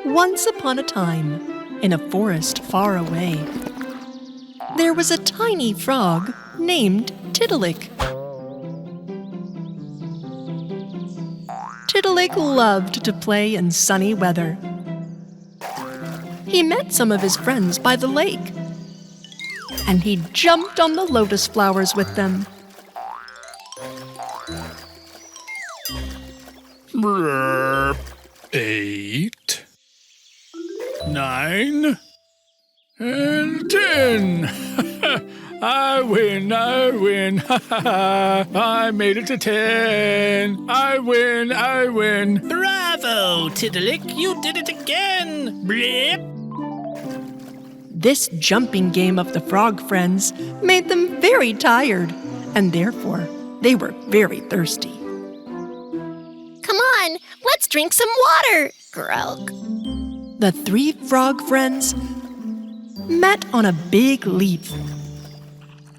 Once upon a time, in a forest far away, there was a tiny frog named Tiddalik. Tiddalik loved to play in sunny weather. He met some of his friends by the lake, and he jumped on the lotus flowers with them. 8, 9, and 10. I win. I made it to 10. I win. Bravo, Tiddalik, you did it again. Blip. This jumping game of the frog friends made them very tired, and therefore they were very thirsty. Come on, let's drink some water, Croak. The 3 frog friends met on a big leaf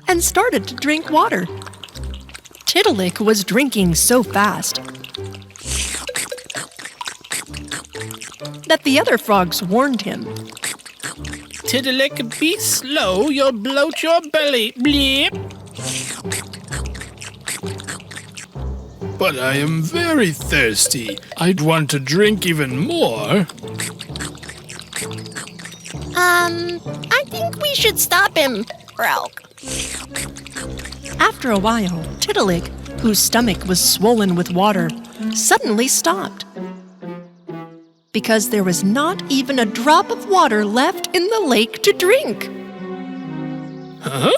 and started to drink water. Tiddalik was drinking so fast that the other frogs warned him. Tiddalik, be slow, you'll bloat your belly. Blip. But I am very thirsty. I'd want to drink even more. I think we should stop him, Croak. After a while, Tiddalik, whose stomach was swollen with water, suddenly stopped, because there was not even a drop of water left in the lake to drink. Huh?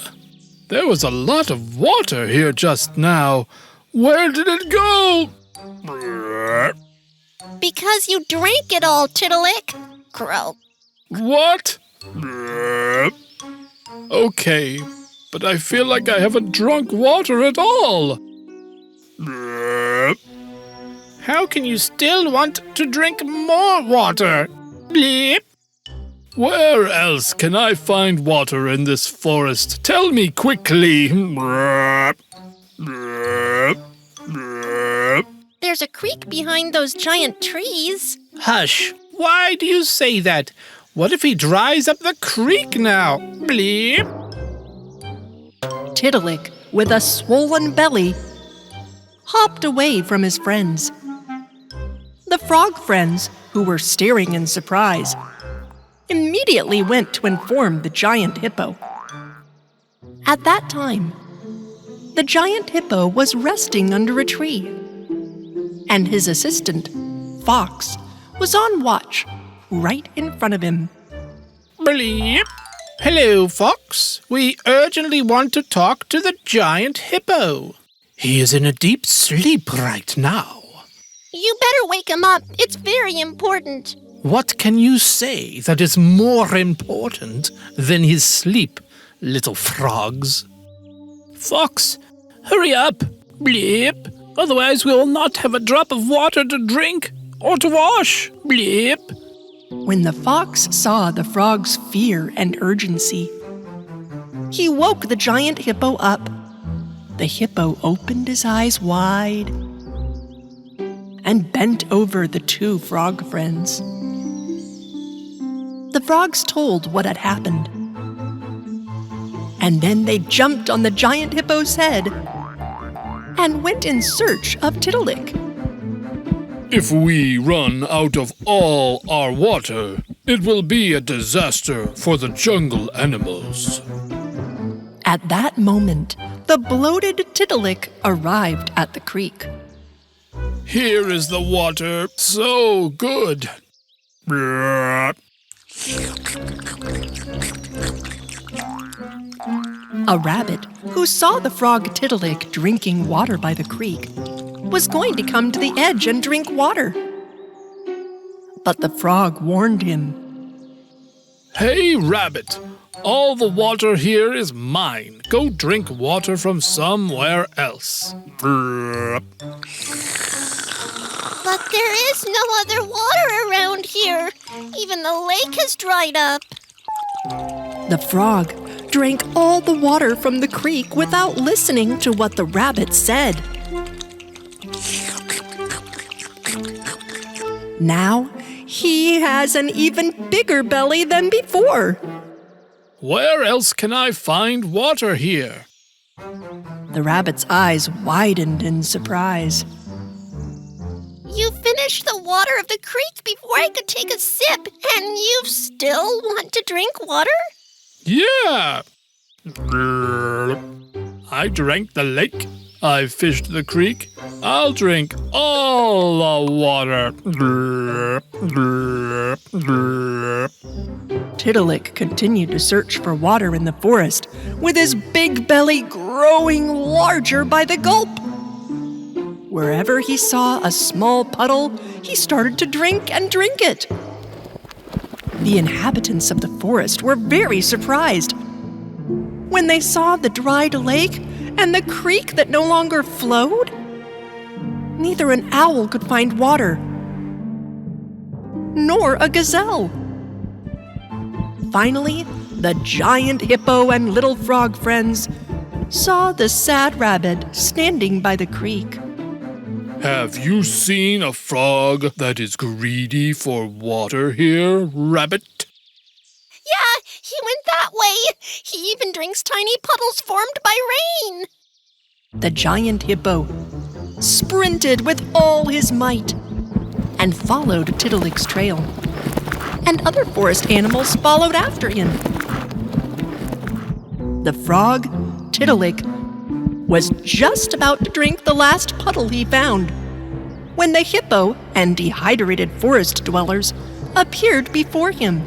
There was a lot of water here just now. Where did it go? Because you drank it all, Tiddalik, Croak. What? Okay, but I feel like I haven't drunk water at all. How can you still want to drink more water? Blip. Where else can I find water in this forest? Tell me quickly. There's a creek behind those giant trees. Hush, why do you say that? What if he dries up the creek now? Blip. Tiddalik, with a swollen belly, hopped away from his friends. The frog friends, who were staring in surprise, immediately went to inform the giant hippo. At that time, the giant hippo was resting under a tree, and his assistant, Fox, was on watch right in front of him. Blip. Hello, Fox. We urgently want to talk to the giant hippo. He is in a deep sleep right now. You better wake him up. It's very important. What can you say that is more important than his sleep, little frogs? Fox, hurry up. Blip. Otherwise we will not have a drop of water to drink or to wash. Blip. When the fox saw the frog's fear and urgency, he woke the giant hippo up. The hippo opened his eyes wide and bent over the 2 frog friends. The frogs told what had happened, and then they jumped on the giant hippo's head and went in search of Tiddalik. If we run out of all our water, it will be a disaster for the jungle animals. At that moment, the bloated Tiddalik arrived at the creek. Here is the water, so good. A rabbit, who saw the frog Tiddalik drinking water by the creek, was going to come to the edge and drink water. But the frog warned him. Hey, rabbit, all the water here is mine. Go drink water from somewhere else. But there is no other water around here. Even the lake has dried up. The frog drank all the water from the creek without listening to what the rabbit said. Now, he has an even bigger belly than before. Where else can I find water here? The rabbit's eyes widened in surprise. You finished the water of the creek before I could take a sip, and you still want to drink water? Yeah. I drank the lake. I fished the creek. I'll drink all the water. Tiddalik continued to search for water in the forest, with his big belly growing larger by the gulp. Wherever he saw a small puddle, he started to drink and drink it. The inhabitants of the forest were very surprised when they saw the dried lake and the creek that no longer flowed. Neither an owl could find water, nor a gazelle. Finally, the giant hippo and little frog friends saw the sad rabbit standing by the creek. Have you seen a frog that is greedy for water here, rabbit? Yeah, he went that way. He even drinks tiny puddles formed by rain. The giant hippo sprinted with all his might and followed Tiddalik's trail. And other forest animals followed after him. The frog, Tiddalik, was just about to drink the last puddle he found when the hippo and dehydrated forest dwellers appeared before him.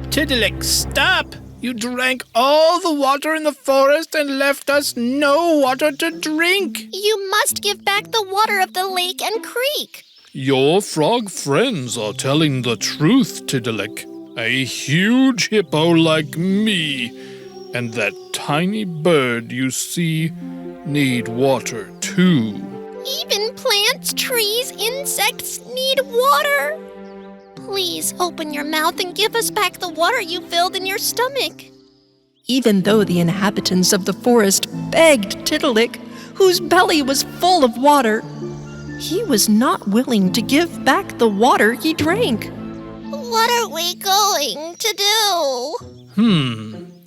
Tiddalik, stop! You drank all the water in the forest and left us no water to drink. You must give back the water of the lake and creek. Your frog friends are telling the truth, Tiddalik. A huge hippo like me and that tiny bird you see need water too. Even plants, trees, insects need water. Please open your mouth and give us back the water you filled in your stomach. Even though the inhabitants of the forest begged Tiddalik, whose belly was full of water, he was not willing to give back the water he drank. What are we going to do?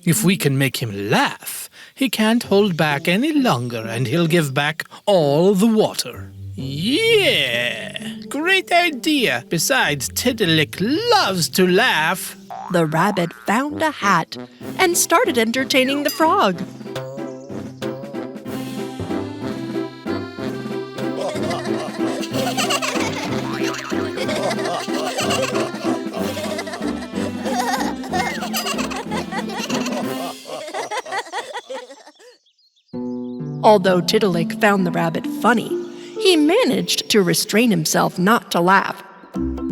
If we can make him laugh, he can't hold back any longer and he'll give back all the water. Yeah! Great idea! Besides, Tiddalik loves to laugh. The rabbit found a hat and started entertaining the frog. Although Tiddalik found the rabbit funny, he managed to restrain himself not to laugh.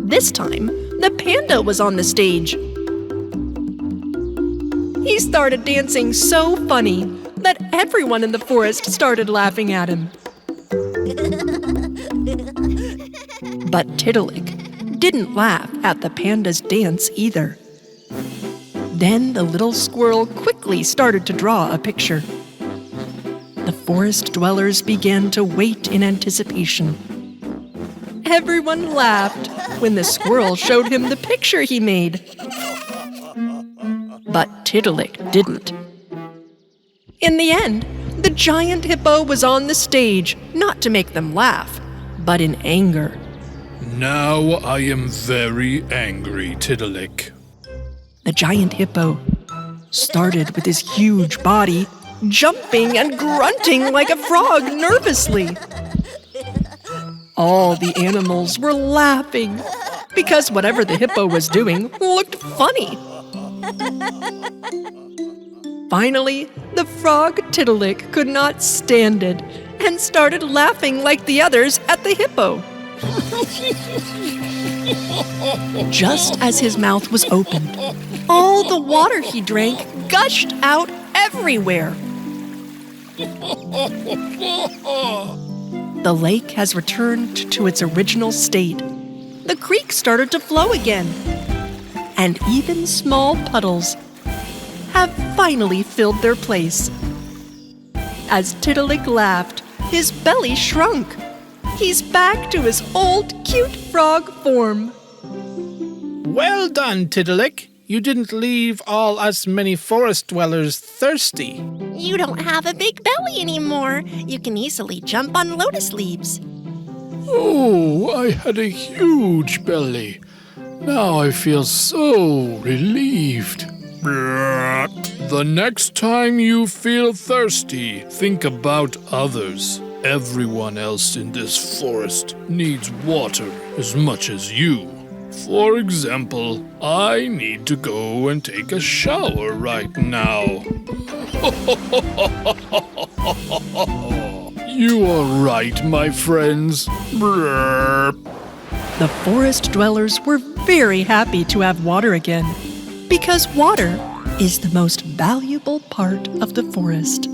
This time, the panda was on the stage. He started dancing so funny that everyone in the forest started laughing at him. But Tiddalik didn't laugh at the panda's dance either. Then the little squirrel quickly started to draw a picture. The forest dwellers began to wait in anticipation. Everyone laughed when the squirrel showed him the picture he made. But Tiddalik didn't. In the end, the giant hippo was on the stage, not to make them laugh, but in anger. Now I am very angry, Tiddalik. The giant hippo started with his huge body, jumping and grunting like a frog nervously. All the animals were laughing because whatever the hippo was doing looked funny. Finally, the frog Tiddalik could not stand it and started laughing like the others at the hippo. Just as his mouth was opened, all the water he drank gushed out everywhere. The lake has returned to its original state. The creek started to flow again. And even small puddles have finally filled their place. As Tiddalik laughed, his belly shrunk. He's back to his old cute frog form. Well done, Tiddalik. You didn't leave all us many forest dwellers thirsty. You don't have a big belly anymore. You can easily jump on lotus leaves. Oh, I had a huge belly. Now I feel so relieved. The next time you feel thirsty, think about others. Everyone else in this forest needs water as much as you. For example, I need to go and take a shower right now. You are right, my friends. The forest dwellers were very happy to have water again, because water is the most valuable part of the forest.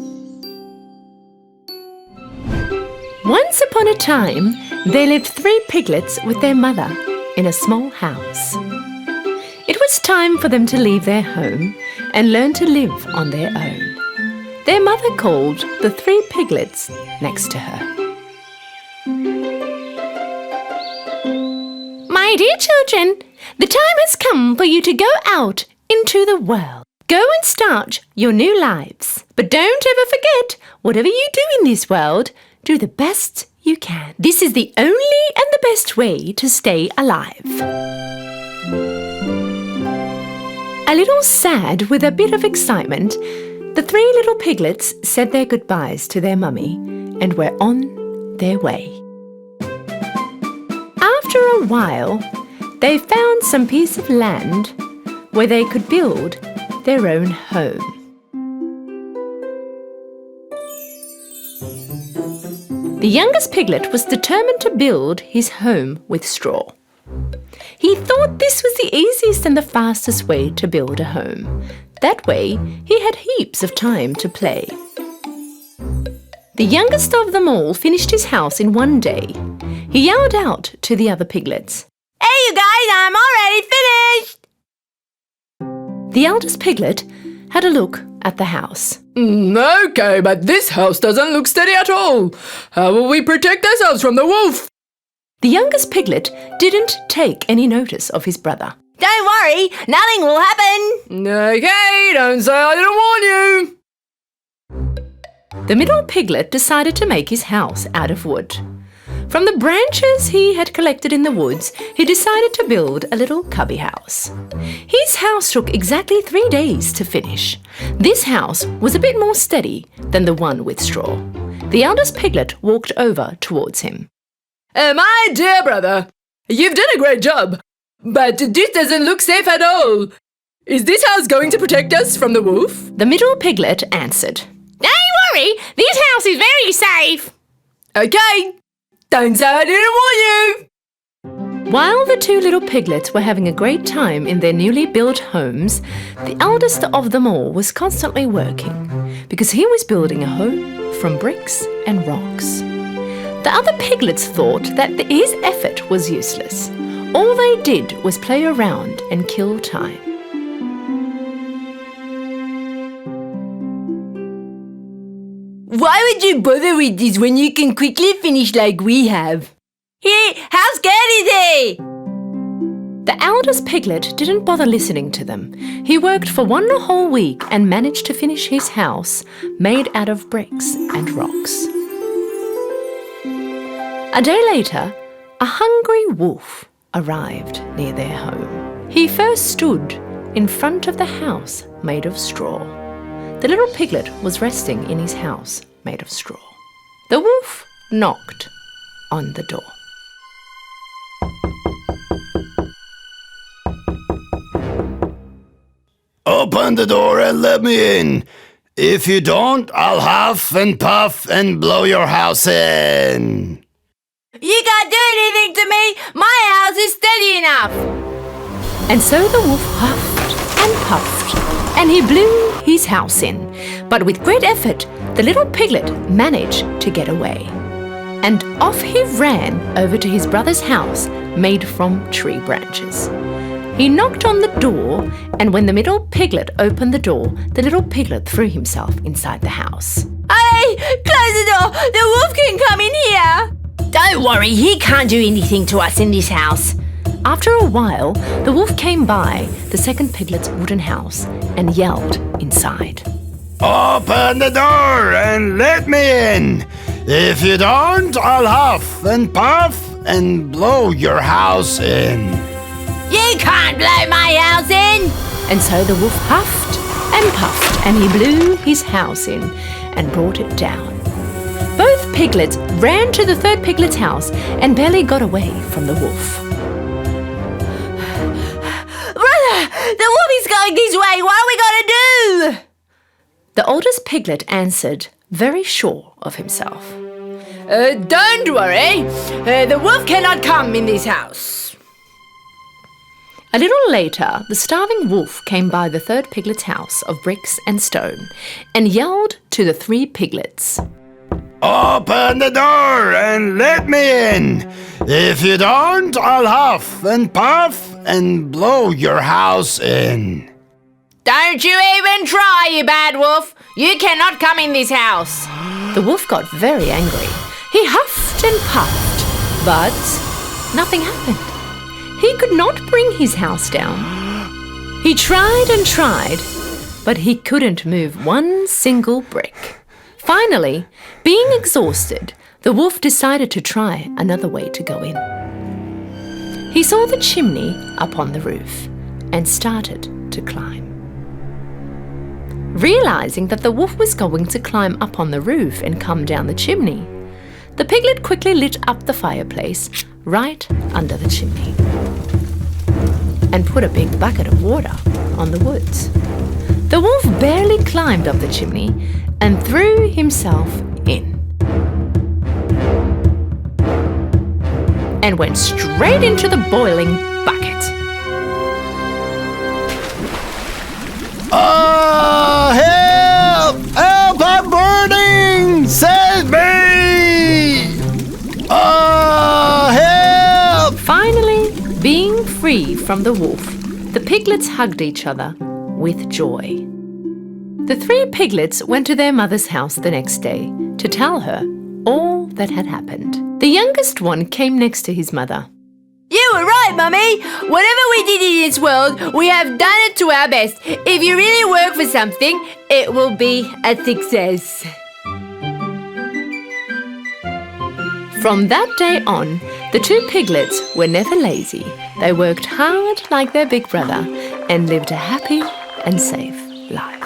Once upon a time, there lived 3 piglets with their mother in a small house. It was time for them to leave their home and learn to live on their own. Their mother called the 3 piglets next to her. My dear children, the time has come for you to go out into the world. Go and start your new lives. But don't ever forget, whatever you do in this world, do the best you can. This is the only and the best way to stay alive. A little sad with a bit of excitement, the 3 little piglets said their goodbyes to their mummy and were on their way. After a while, they found some piece of land where they could build their own home. The youngest piglet was determined to build his home with straw. He thought this was the easiest and the fastest way to build a home. That way, he had heaps of time to play. The youngest of them all finished his house in one day. He yelled out to the other piglets, "Hey you guys, I'm already finished!" The eldest piglet had a look at the house. Okay, but this house doesn't look steady at all. How will we protect ourselves from the wolf? The youngest piglet didn't take any notice of his brother. Don't worry, nothing will happen. Okay, don't say I didn't warn you. The middle piglet decided to make his house out of wood. From the branches he had collected in the woods, he decided to build a little cubby house. His house took exactly 3 days to finish. This house was a bit more steady than the one with straw. The eldest piglet walked over towards him. My dear brother, you've done a great job, but this doesn't look safe at all. Is this house going to protect us from the wolf? The middle piglet answered, "Don't worry, this house is very safe." Okay, don't say I didn't warn you. While the 2 little piglets were having a great time in their newly built homes, the eldest of them all was constantly working because he was building a home from bricks and rocks. The other piglets thought that his effort was useless. All they did was play around and kill time. Why would you bother with this when you can quickly finish like we have? Hey, how scared is he? The eldest piglet didn't bother listening to them. He worked for 1 whole week and managed to finish his house made out of bricks and rocks. A day later, a hungry wolf arrived near their home. He first stood in front of the house made of straw. The little piglet was resting in his house made of straw. The wolf knocked on the door. Open the door and let me in. If you don't, I'll huff and puff and blow your house in. You can't do anything to me. My house is steady enough. And so the wolf huffed and puffed, and he blew his house in. But with great effort, the little piglet managed to get away. And off he ran over to his brother's house made from tree branches. He knocked on the door, and when the middle piglet opened the door, the little piglet threw himself inside the house. Hey, close the door. The wolf can come in here. Don't worry, he can't do anything to us in this house. After a while, the wolf came by the second piglet's wooden house and yelled inside. Open the door and let me in. If you don't, I'll huff and puff and blow your house in. You can't blow my house in! And so the wolf huffed and puffed and he blew his house in and brought it down. Both piglets ran to the third piglet's house and barely got away from the wolf. Brother, the wolf is going this way. What are we going to do? The oldest piglet answered, very sure of himself. Don't worry. The wolf cannot come in this house. A little later, the starving wolf came by the third piglet's house of bricks and stone and yelled to the 3 piglets. Open the door and let me in. If you don't, I'll huff and puff and blow your house in. Don't you even try, you bad wolf. You cannot come in this house. The wolf got very angry. He huffed and puffed, but nothing happened. He could not bring his house down. He tried and tried, but he couldn't move one single brick. Finally, being exhausted, the wolf decided to try another way to go in. He saw the chimney up on the roof and started to climb. Realizing that the wolf was going to climb up on the roof and come down the chimney, the piglet quickly lit up the fireplace right under the chimney and put a big bucket of water on the wood. The wolf barely climbed up the chimney and threw himself in and went straight into the boiling bucket. Help! Help! I'm burning! Save me! Help! Finally, being free from the wolf, the piglets hugged each other with joy. The 3 piglets went to their mother's house the next day to tell her all that had happened. The youngest one came next to his mother. You were right, Mummy. Whatever we did in this world, we have done it to our best. If you really work for something, it will be a success. From that day on, the 2 piglets were never lazy. They worked hard like their big brother and lived a happy and safe life.